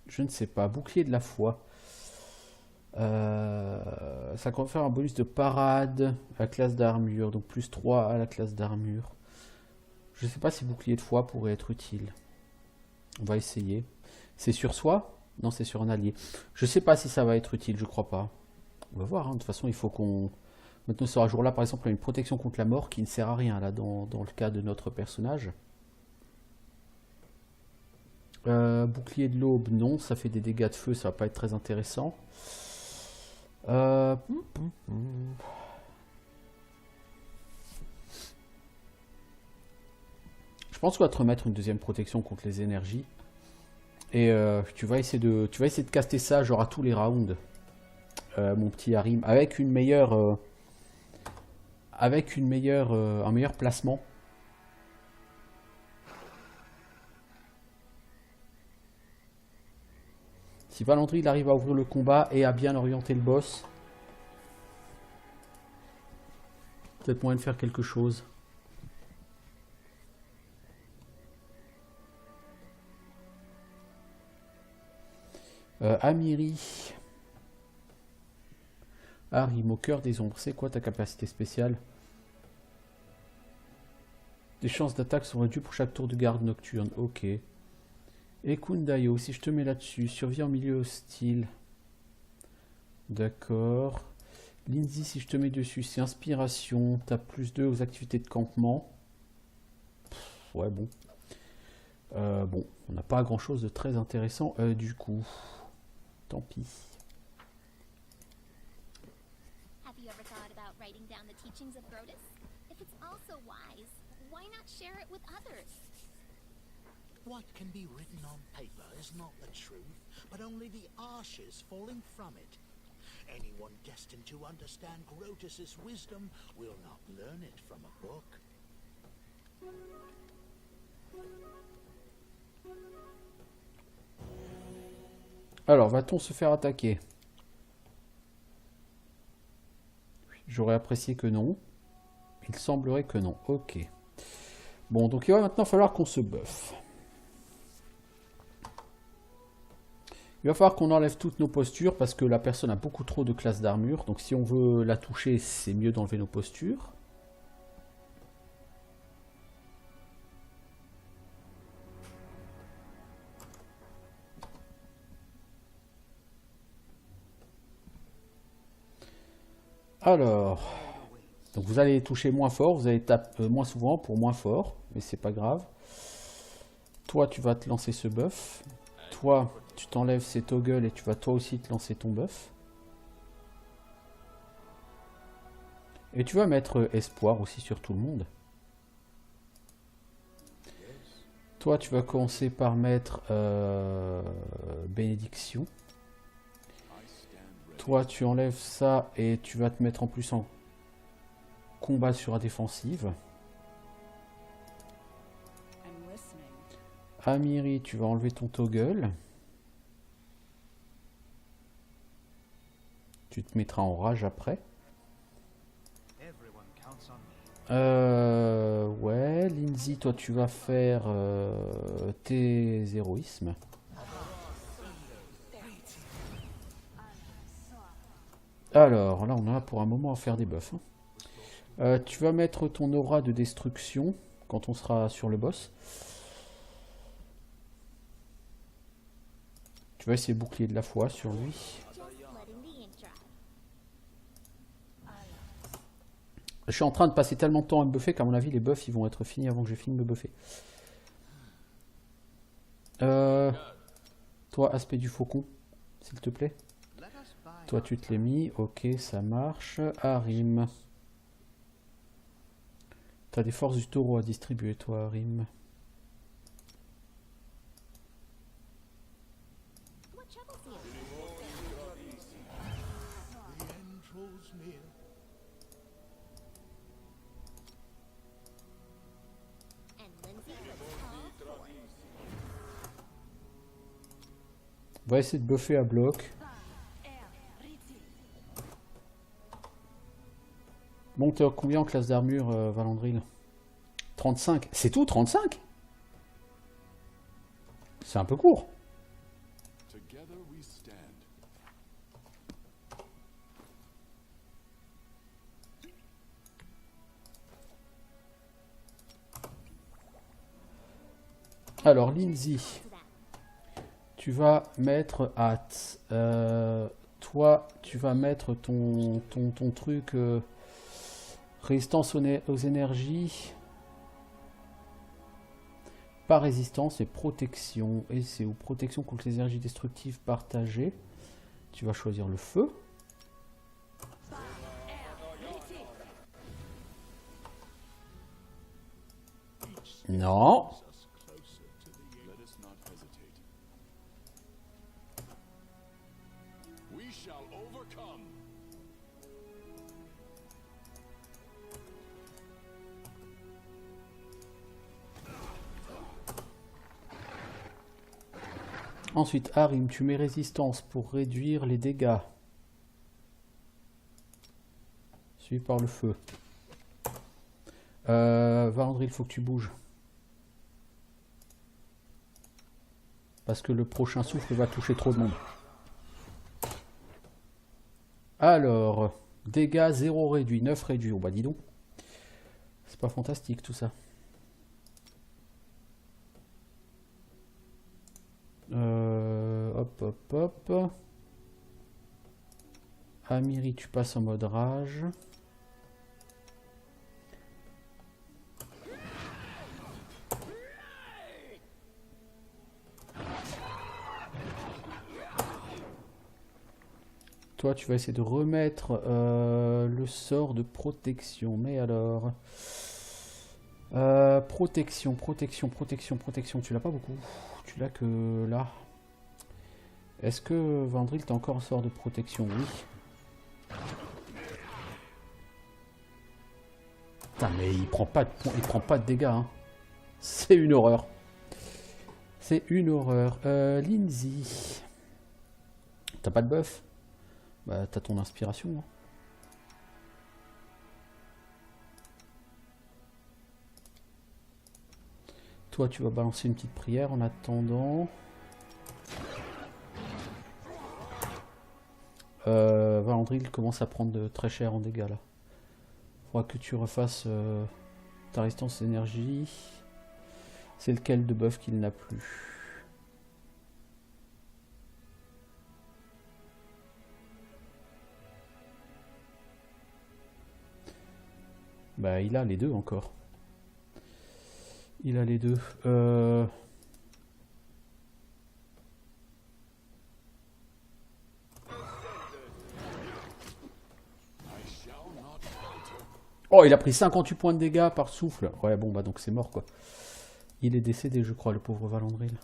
Je ne sais pas. Bouclier de la foi. Ça confère un bonus de parade à la classe d'armure. Donc plus 3 à la classe d'armure. Je ne sais pas si bouclier de foi pourrait être utile. On va essayer. C'est sur soi? Non, c'est sur un allié. Je sais pas si ça va être utile, je crois pas. On va voir, hein. De toute façon, il faut qu'on... Maintenant, ce jour-là, par exemple, on a une protection contre la mort qui ne sert à rien, là, dans le cas de notre personnage. Bouclier de l'aube, non, ça fait des dégâts de feu, ça va pas être très intéressant. Je pense qu'on va te remettre une deuxième protection contre les énergies. Et tu vas essayer de caster ça genre à tous les rounds, mon petit Harim, avec une meilleure, un meilleur placement. Si Valandry il arrive à ouvrir le combat et à bien orienter le boss, peut-être moyen de faire quelque chose. Amiri. Harim au cœur des ombres. C'est quoi ta capacité spéciale? Des chances d'attaque sont réduites pour chaque tour de garde nocturne. Ok. Et Kundayo, si je te mets là-dessus, survie en milieu hostile. D'accord. Lindsay, si je te mets dessus, c'est inspiration. T'as plus 2 aux activités de campement. Ouais, bon. Bon, on n'a pas grand-chose de très intéressant du coup. Tant pis. Have you ever thought about writing down the teachings of Grotus? If it's also wise, why not share it with others? What can be written on paper is not the truth, but only the ashes falling from it. Anyone destined to understand Grotus's wisdom will not learn it from a book. Alors, va-t-on se faire attaquer? J'aurais apprécié que non. Il semblerait que non. Ok. Bon, donc il va maintenant falloir qu'on se buffe. Il va falloir qu'on enlève toutes nos postures parce que la personne a beaucoup trop de classes d'armure. Donc si on veut la toucher, c'est mieux d'enlever nos postures. Alors, donc vous allez toucher moins fort, vous allez taper moins souvent pour moins fort, mais c'est pas grave. Toi, tu vas te lancer ce buff. Toi, tu t'enlèves ces toggles et tu vas toi aussi te lancer ton buff. Et tu vas mettre espoir aussi sur tout le monde. Toi, tu vas commencer par mettre bénédiction. Toi, tu enlèves ça et tu vas te mettre en plus en combat sur la défensive. Amiri, tu vas enlever ton toggle. Tu te mettras en rage après. Ouais, Lindsay, toi tu vas faire tes héroïsmes. Alors, là on en a pour un moment à faire des buffs. Hein. Tu vas mettre ton aura de destruction quand on sera sur le boss. Tu vas essayer de bouclier de la foi sur lui. Je suis en train de passer tellement de temps à me buffer qu'à mon avis les buffs ils vont être finis avant que j'ai fini de me buffer. Toi, aspect du faucon, s'il te plaît. Toi, tu te l'es mis. Ok, ça marche. Harim. T'as des forces du taureau à distribuer, toi, Harim. On va essayer de buffer à bloc. Bon, t'es combien en classe d'armure, Valandril? 35. C'est tout, 35? C'est un peu court. Alors, Lindsay, tu vas mettre hâte. Toi, tu vas mettre ton truc résistance aux énergies. Pas résistance et protection. Et c'est où protection contre les énergies destructives partagées. Tu vas choisir le feu. Non. Ensuite, Harim, tu mets résistance pour réduire les dégâts. Suivi par le feu. Valandril, il faut que tu bouges. Parce que le prochain souffle va toucher trop de monde. Alors, dégâts 0 réduit, 9 réduit. Oh bah dis donc. C'est pas fantastique tout ça. Hop, hop, hop. Amiri, tu passes en mode rage. Toi, tu vas essayer de remettre le sort de protection. Mais alors... protection. Tu l'as pas beaucoup. Tu l'as que là. Est-ce que Vandril t'as encore un sort de protection? Oui. Putain, mais il prend pas de dégâts. Hein. C'est une horreur. C'est une horreur. Lindsay. T'as pas de buff? Bah, t'as ton inspiration. Hein. Toi, tu vas balancer une petite prière en attendant. Valandril commence à prendre très cher en dégâts là. Faudra que tu refasses ta résistance d'énergie. C'est lequel de buff qu'il n'a plus? Bah, il a les deux encore. Il a les deux. Oh, il a pris 58 points de dégâts par souffle. Ouais, bon, bah donc c'est mort, quoi. Il est décédé, je crois, le pauvre Valandril.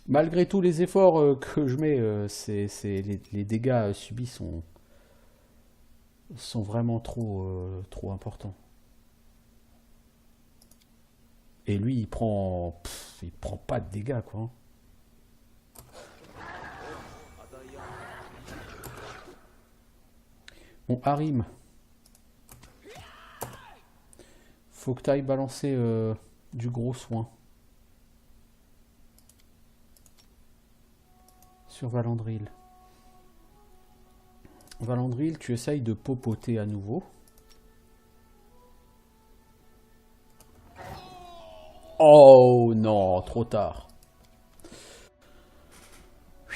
Malgré tous les efforts que je mets, les dégâts subis sont vraiment trop importants. Et lui, il prend pas de dégâts, quoi. Bon, Harim. Faut que tu ailles balancer du gros soin. Sur Valandril. Valandril, tu essayes de popoter à nouveau. Oh non, trop tard.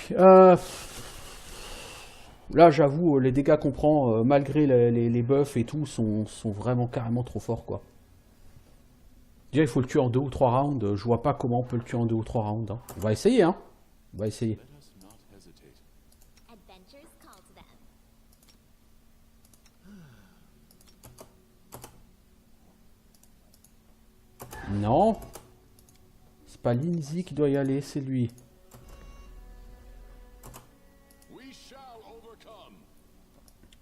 Là, j'avoue, les dégâts qu'on prend, malgré les buffs et tout, sont vraiment carrément trop forts, quoi. Déjà, il faut le tuer en 2 ou 3 rounds. Je vois pas comment on peut le tuer en 2 ou 3 rounds. Hein. On va essayer, hein. On va essayer. Non. C'est pas Lindsay qui doit y aller, c'est lui.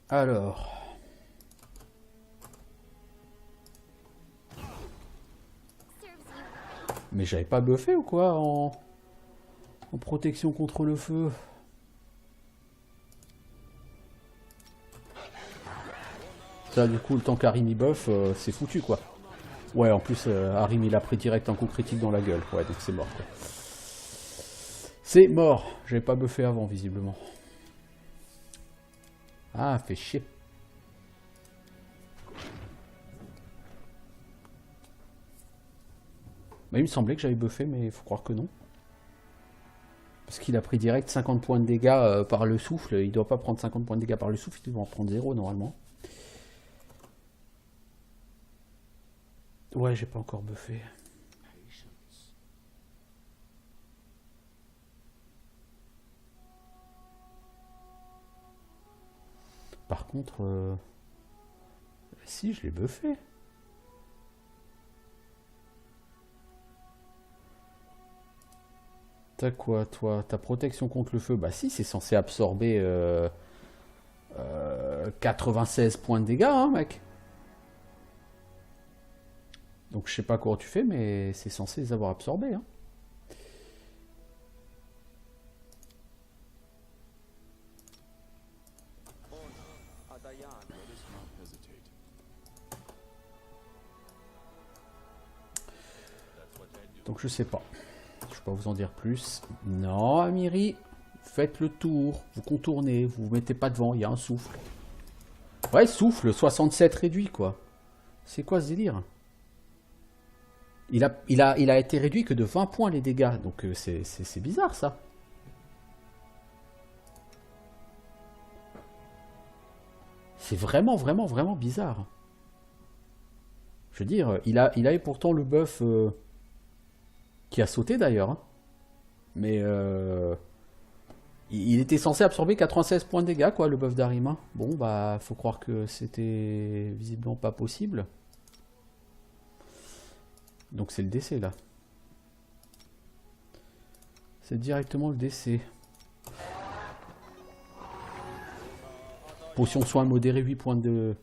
Alors. Mais j'avais pas buffé ou quoi en protection contre le feu? Ça, du coup, le temps qu'Harim y buff, c'est foutu, quoi. Ouais, en plus, Harim, il a pris direct un coup critique dans la gueule. Ouais, donc c'est mort, quoi. C'est mort. J'avais pas buffé avant, visiblement. Ah, fait chier. Bah, il me semblait que j'avais buffé, mais il faut croire que non. Parce qu'il a pris direct 50 points de dégâts par le souffle. Il doit pas prendre 50 points de dégâts par le souffle, il doit en prendre 0 normalement. Ouais, j'ai pas encore buffé. Par contre, si, je l'ai buffé. T'as quoi, toi? Ta protection contre le feu? Bah si, c'est censé absorber 96 points de dégâts, hein, mec. Donc je sais pas comment tu fais, mais c'est censé les avoir absorbés, hein. Donc je sais pas. Je peux pas vous en dire plus. Non, Amiri, faites le tour. Vous contournez, vous vous mettez pas devant, il y a un souffle. Ouais, souffle, 67 réduit, quoi. C'est quoi ce délire? Il a été réduit que de 20 points les dégâts. Donc c'est bizarre, ça. C'est vraiment, vraiment, vraiment bizarre. Je veux dire, il a eu pourtant le buff qui a sauté d'ailleurs. Hein. Mais il était censé absorber 96 points de dégâts, quoi, le buff d'Arima. Bon, bah, faut croire que c'était visiblement pas possible. Donc c'est le décès, là. C'est directement le décès. Potion soin modéré, 8 points de...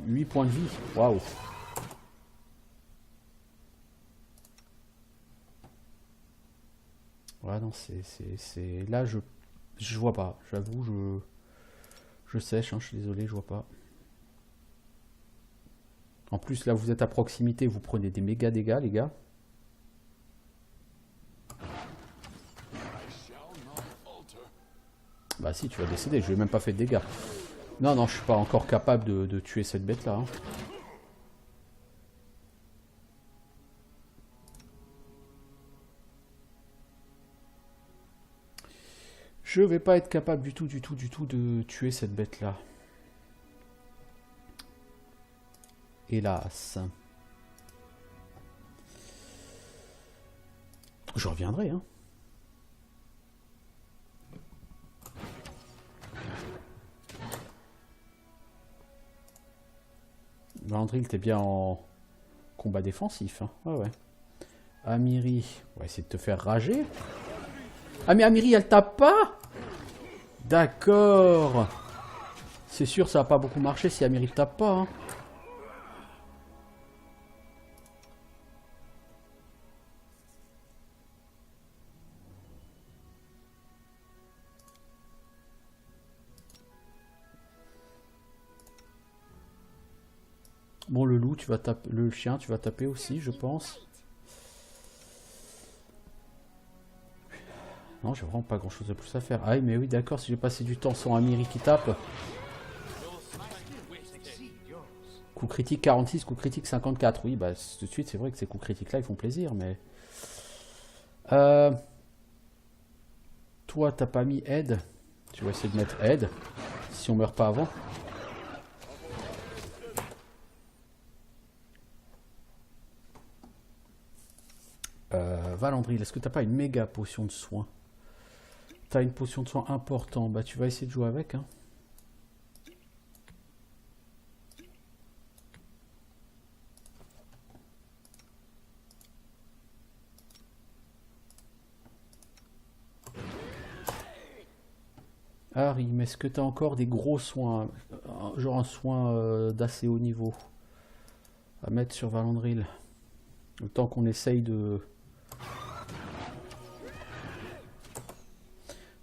8 points de vie. Waouh. Ouais, non, c'est... Là, je vois pas. J'avoue, je sèche, hein, je suis désolé, je vois pas. En plus, là, vous êtes à proximité, vous prenez des méga dégâts, les gars. Bah si, tu vas décéder, je lui ai même pas fait de dégâts. Non, non, je suis pas encore capable de tuer cette bête-là. Hein. Je vais pas être capable du tout de tuer cette bête-là. Hélas. Je reviendrai, hein. Valandril, t'es bien en combat défensif, hein. Ouais, ouais. Amiri, on va essayer de te faire rager. Ah mais Amiri, elle tape pas? D'accord. C'est sûr, ça va pas beaucoup marcher si Amiri tape pas, hein. Bon, le loup, tu vas taper, le chien, tu vas taper aussi, je pense. Non, j'ai vraiment pas grand chose de plus à faire. Ah mais oui, d'accord, si j'ai passé du temps sans Amiri qui tape. Coup critique 46, coup critique 54. Oui, bah tout de suite, c'est vrai que ces coups critiques là, ils font plaisir, mais... Toi, t'as pas mis aide. Tu vas essayer de mettre aide, si on meurt pas avant. Valandril, est-ce que t'as pas une méga potion de soin? T'as une potion de soin importante, bah tu vas essayer de jouer avec, hein. Harry, mais est-ce que t'as encore des gros soins? Genre un soin d'assez haut niveau à mettre sur Valandril? Le temps qu'on essaye de...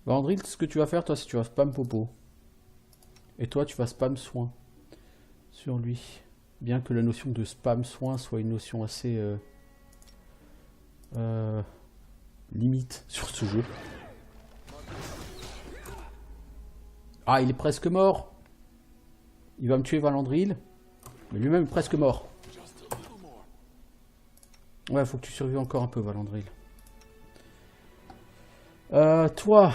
Valandril, ce que tu vas faire, toi, c'est que tu vas spam popo. Et toi, tu vas spam soin sur lui. Bien que la notion de spam soin soit une notion assez limite sur ce jeu. Ah, il est presque mort. Il va me tuer Valandril. Mais lui-même est presque mort. Ouais, faut que tu survives encore un peu, Valandril. Toi...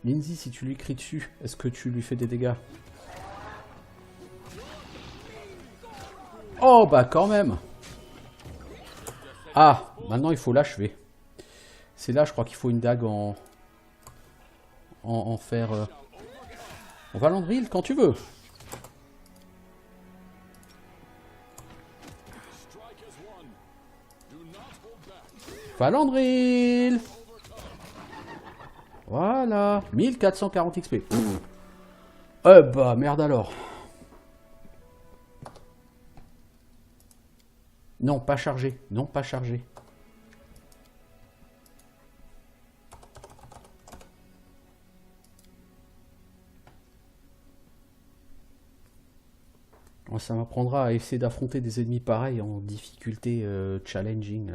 Lindsay, si tu lui cries dessus, est-ce que tu lui fais des dégâts? Oh, bah quand même. Ah, maintenant il faut l'achever. C'est là, je crois qu'il faut une dague en fer. On va Valandril quand tu veux. Valandril. Voilà. 1440 XP. Bah, merde alors. Non, pas chargé. Non, pas chargé. Ça m'apprendra à essayer d'affronter des ennemis pareils en difficulté challenging.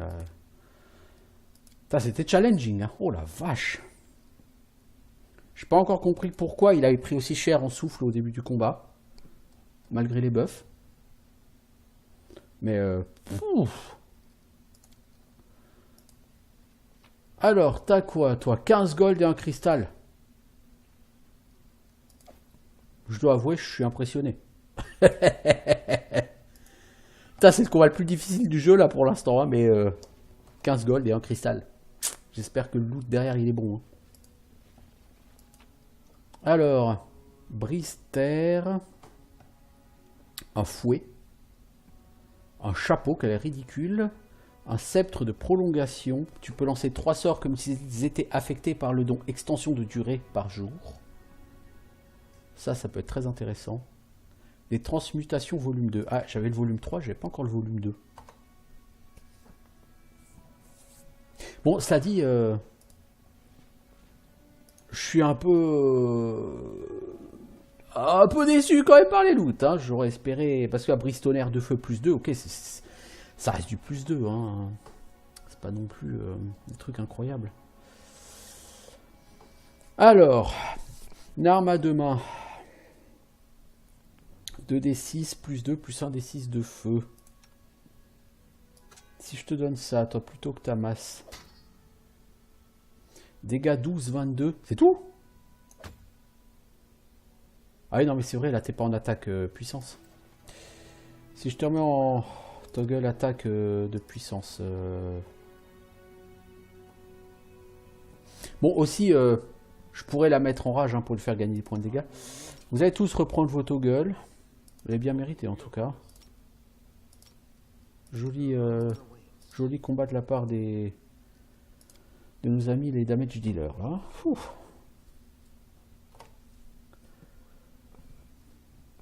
Ça, c'était challenging, hein. Oh la vache. J'ai pas encore compris pourquoi il avait pris aussi cher en souffle au début du combat. Malgré les buffs. Mais... Alors, t'as quoi, toi? 15 gold et un cristal. Je dois avouer, je suis impressionné. Ça, c'est le combat le plus difficile du jeu, là, pour l'instant. Hein, mais 15 gold et un cristal. J'espère que le loot derrière, il est bon. Hein. Alors, Brister. Un fouet. Un chapeau, qu'elle est ridicule. Un sceptre de prolongation. Tu peux lancer 3 sorts comme s'ils étaient affectés par le don extension de durée par jour. Ça peut être très intéressant. Les transmutations volume 2. Ah, j'avais le volume 3, j'avais pas encore le volume 2. Bon, cela dit, je suis un peu déçu quand même par les loots. Hein. J'aurais espéré, parce qu'à Bristonnaire de feu plus 2, ok, ça reste du plus 2. Hein. C'est pas non plus un truc incroyable. Alors, une arme à deux mains. 2d6 plus 2 plus 1d6 de feu. Si je te donne ça, toi, plutôt que ta masse. Dégâts 12, 22. C'est tout? Ah oui, non, mais c'est vrai, là, t'es pas en attaque puissance. Si je te remets en toggle attaque de puissance. Bon, aussi, je pourrais la mettre en rage hein, pour le faire gagner des points de dégâts. Vous allez tous reprendre vos toggles. Vous l'avez bien mérité, en tout cas. Joli, joli combat de la part de nos amis les damage dealers. Là. Ouf.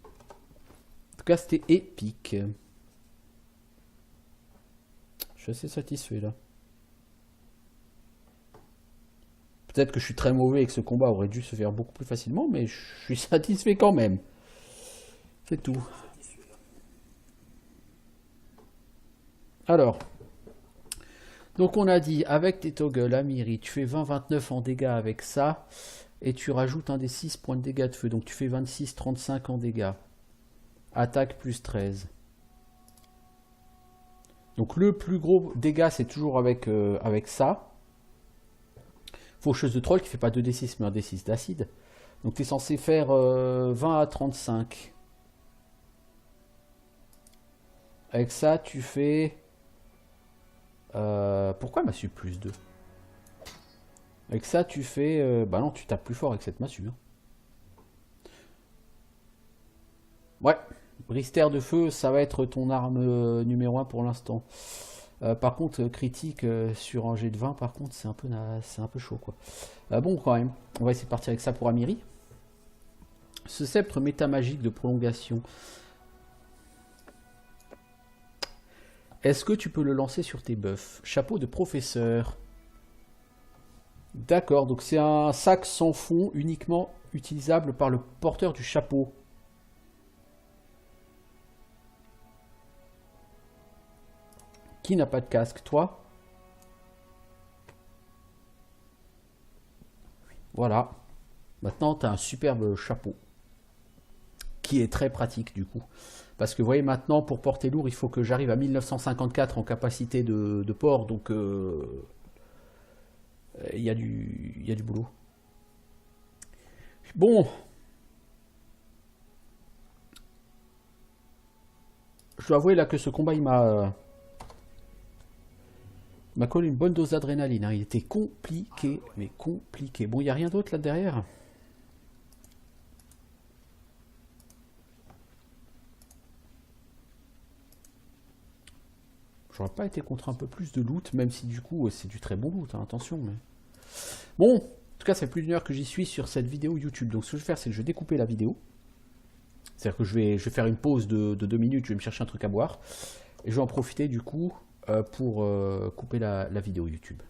En tout cas, c'était épique. Je suis assez satisfait là. Peut-être que je suis très mauvais et que ce combat aurait dû se faire beaucoup plus facilement, mais je suis satisfait quand même. C'est tout. Alors, donc on a dit, avec tes toggles, Amiri, tu fais 20-29 en dégâts avec ça, et tu rajoutes un des 6 points de dégâts de feu, donc tu fais 26-35 en dégâts. Attaque plus 13. Donc le plus gros dégât, c'est toujours avec, avec ça. Faucheuse de troll qui fait pas 2d6, mais un d6 d'acide. Donc tu es censé faire 20 à 35. Avec ça, tu fais... pourquoi massue plus 2? Avec ça, tu fais... bah non, tu tapes plus fort avec cette massue. Hein. Ouais, Brister de feu, ça va être ton arme numéro 1 pour l'instant. Par contre, critique sur un jet de 20, par contre, c'est un peu chaud, quoi. Bon, quand même, on va essayer de partir avec ça pour Amiri. Ce sceptre métamagique de prolongation... Est-ce que tu peux le lancer sur tes buffs? Chapeau de professeur. D'accord, donc c'est un sac sans fond uniquement utilisable par le porteur du chapeau. Qui n'a pas de casque? Toi? Voilà. Maintenant, tu as un superbe chapeau. Qui est très pratique du coup. Parce que vous voyez maintenant pour porter lourd il faut que j'arrive à 1954 en capacité de port, donc il y a du boulot. Bon, je dois avouer là que ce combat il m'a collé une bonne dose d'adrénaline, hein. Il était compliqué, mais compliqué. Bon, il n'y a rien d'autre là derrière. J'aurais pas été contre un peu plus de loot, même si du coup c'est du très bon loot, hein, attention. Mais... Bon, en tout cas ça fait plus d'une heure que j'y suis sur cette vidéo YouTube. Donc ce que je vais faire, c'est que je vais découper la vidéo. C'est-à-dire que je vais faire une pause de 2 minutes, je vais me chercher un truc à boire. Et je vais en profiter du coup pour couper la vidéo YouTube.